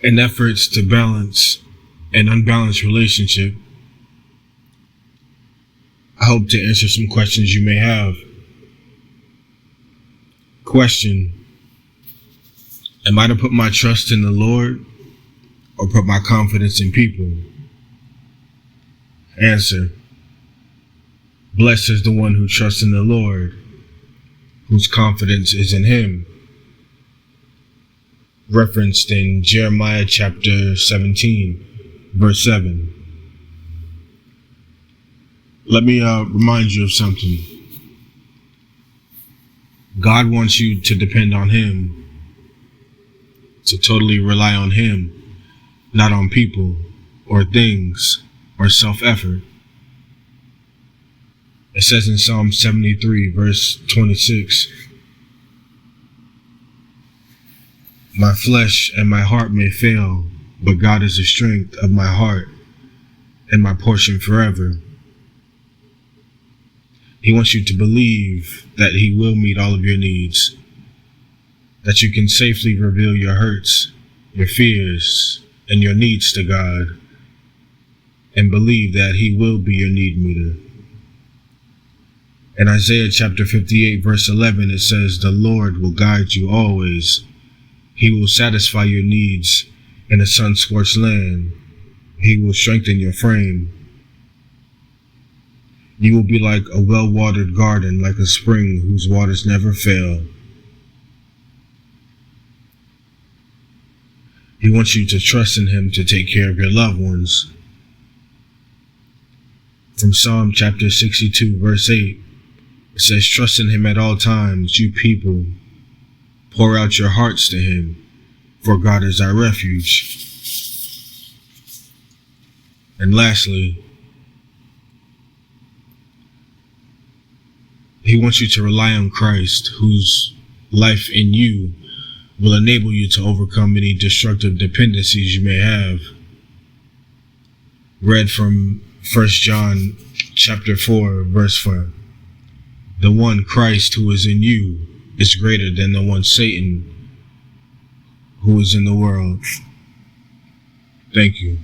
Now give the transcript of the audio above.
In efforts to balance an unbalanced relationship, I hope to answer some questions you may have. Question: am I to put my trust in the Lord or put my confidence in people? Answer: blessed is the one who trusts in the Lord, whose confidence is in him. Referenced in Jeremiah chapter 17, verse 7. Let me remind you of something. God wants you to depend on him, to totally rely on him, not on people or things or self-effort. It says in Psalm 73, verse 26, my flesh and my heart may fail, but God is the strength of my heart and my portion forever. He wants you to believe that he will meet all of your needs, that you can safely reveal your hurts, your fears, and your needs to God, and believe that he will be your need meter. In Isaiah chapter 58, verse 11, it says, the Lord will guide you always. He will satisfy your needs in a sun-scorched land. He will strengthen your frame. You will be like a well-watered garden, like a spring whose waters never fail. He wants you to trust in him to take care of your loved ones. From Psalm chapter 62, verse 8, it says, trust in him at all times, you people. Pour out your hearts to him, for God is our refuge. And lastly, he wants you to rely on Christ, whose life in you will enable you to overcome any destructive dependencies you may have. Read from 1 John chapter 4, verse 5. The one Christ who is in you is greater than the one Satan who is in the world. Thank you.